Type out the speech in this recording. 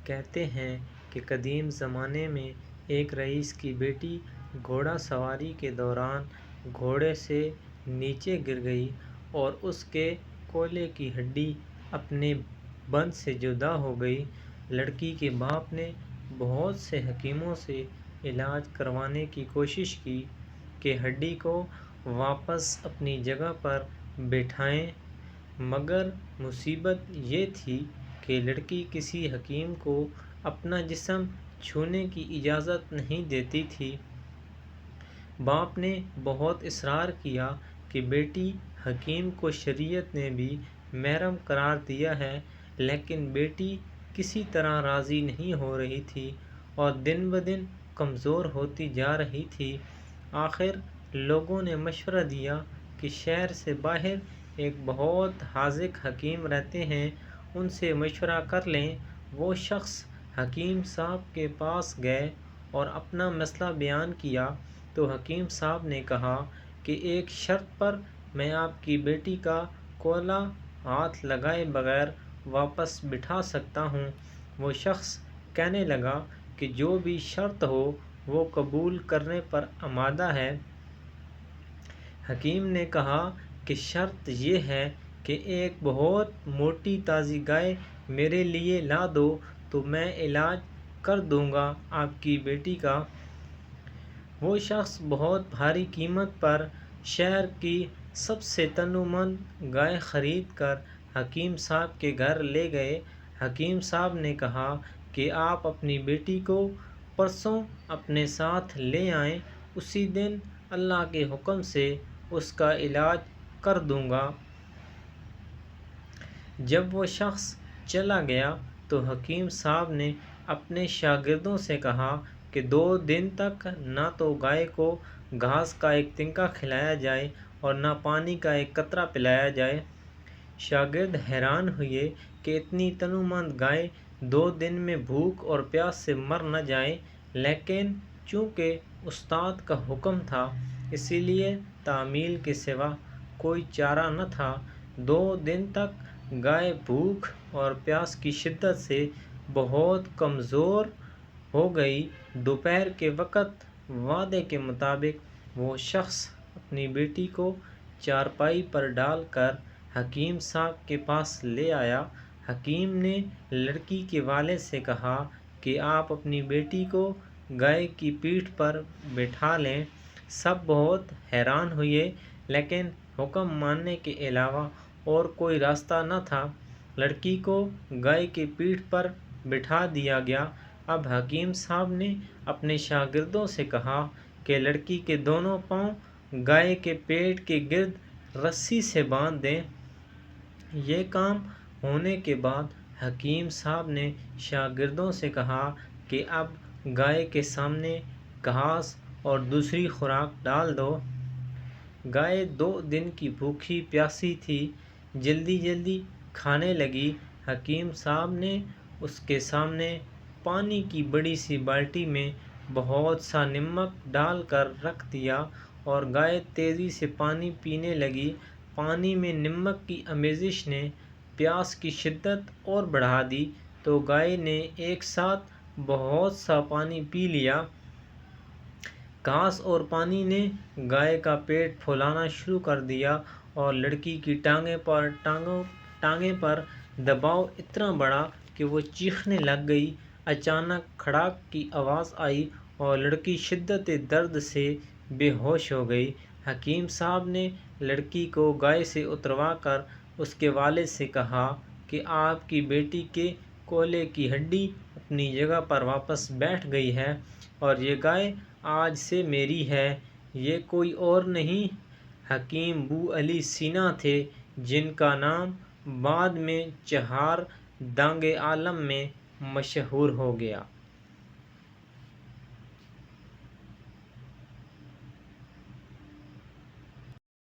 کہتے ہیں کہ قدیم زمانے میں ایک رئیس کی بیٹی گھوڑا سواری کے دوران گھوڑے سے نیچے گر گئی اور اس کے کولے کی ہڈی اپنے بدن سے جدا ہو گئی۔ لڑکی کے باپ نے بہت سے حکیموں سے علاج کروانے کی کوشش کی کہ ہڈی کو واپس اپنی جگہ پر بٹھائیں، مگر مصیبت یہ تھی کہ لڑکی کسی حکیم کو اپنا جسم چھونے کی اجازت نہیں دیتی تھی۔ باپ نے بہت اصرار کیا کہ بیٹی، حکیم کو شریعت نے بھی محرم قرار دیا ہے، لیکن بیٹی کسی طرح راضی نہیں ہو رہی تھی اور دن بدن کمزور ہوتی جا رہی تھی۔ آخر لوگوں نے مشورہ دیا کہ شہر سے باہر ایک بہت حاذق حکیم رہتے ہیں، ان سے مشورہ کر لیں۔ وہ شخص حکیم صاحب کے پاس گئے اور اپنا مسئلہ بیان کیا تو حکیم صاحب نے کہا کہ ایک شرط پر میں آپ کی بیٹی کا کولا ہاتھ لگائے بغیر واپس بٹھا سکتا ہوں۔ وہ شخص کہنے لگا کہ جو بھی شرط ہو وہ قبول کرنے پر آمادہ ہے۔ حکیم نے کہا کہ شرط یہ ہے کہ ایک بہت موٹی تازی گائے میرے لیے لا دو تو میں علاج کر دوں گا آپ کی بیٹی کا۔ وہ شخص بہت بھاری قیمت پر شہر کی سب سے تنومند گائے خرید کر حکیم صاحب کے گھر لے گئے۔ حکیم صاحب نے کہا کہ آپ اپنی بیٹی کو پرسوں اپنے ساتھ لے آئیں، اسی دن اللہ کے حکم سے اس کا علاج کر دوں گا۔ جب وہ شخص چلا گیا تو حکیم صاحب نے اپنے شاگردوں سے کہا کہ 2 دن تک نہ تو گائے کو گھاس کا ایک تنکا کھلایا جائے اور نہ پانی کا ایک قطرہ پلایا جائے۔ شاگرد حیران ہوئے کہ اتنی تنومند گائے 2 دن میں بھوک اور پیاس سے مر نہ جائے، لیکن چونکہ استاد کا حکم تھا اسی لیے تعمیل کے سوا کوئی چارہ نہ تھا۔ 2 دن تک گائے بھوک اور پیاس کی شدت سے بہت کمزور ہو گئی۔ دوپہر کے وقت وعدے کے مطابق وہ شخص اپنی بیٹی کو چارپائی پر ڈال کر حکیم صاحب کے پاس لے آیا۔ حکیم نے لڑکی کے والد سے کہا کہ آپ اپنی بیٹی کو گائے کی پیٹھ پر بٹھا لیں۔ سب بہت حیران ہوئے، لیکن حکم ماننے کے علاوہ اور کوئی راستہ نہ تھا۔ لڑکی کو گائے کی پیٹھ پر بٹھا دیا گیا۔ اب حکیم صاحب نے اپنے شاگردوں سے کہا کہ لڑکی کے دونوں پاؤں گائے کے پیٹ کے گرد رسی سے باندھ دیں۔ یہ کام ہونے کے بعد حکیم صاحب نے شاگردوں سے کہا کہ اب گائے کے سامنے گھاس اور دوسری خوراک ڈال دو۔ گائے 2 دن کی بھوکی پیاسی تھی، جلدی جلدی کھانے لگی۔ حکیم صاحب نے اس کے سامنے پانی کی بڑی سی بالٹی میں بہت سا نمک ڈال کر رکھ دیا اور گائے تیزی سے پانی پینے لگی۔ پانی میں نمک کی آمیزش نے پیاس کی شدت اور بڑھا دی تو گائے نے ایک ساتھ بہت سا پانی پی لیا۔ گھاس اور پانی نے گائے کا پیٹ پھولانا شروع کر دیا اور لڑکی کی ٹانگیں پر دباؤ اتنا بڑھا کہ وہ چیخنے لگ گئی۔ اچانک کھڑاک کی آواز آئی اور لڑکی شدت درد سے بے ہوش ہو گئی۔ حکیم صاحب نے لڑکی کو گائے سے اتروا کر اس کے والد سے کہا کہ آپ کی بیٹی کے کولے کی ہڈی اپنی جگہ پر واپس بیٹھ گئی ہے اور یہ گائے آج سے میری ہے، یہ کوئی اور نہیں حکیم بو علی سینا تھے، جن کا نام بعد میں 4 دانگے عالم میں مشہور ہو گیا۔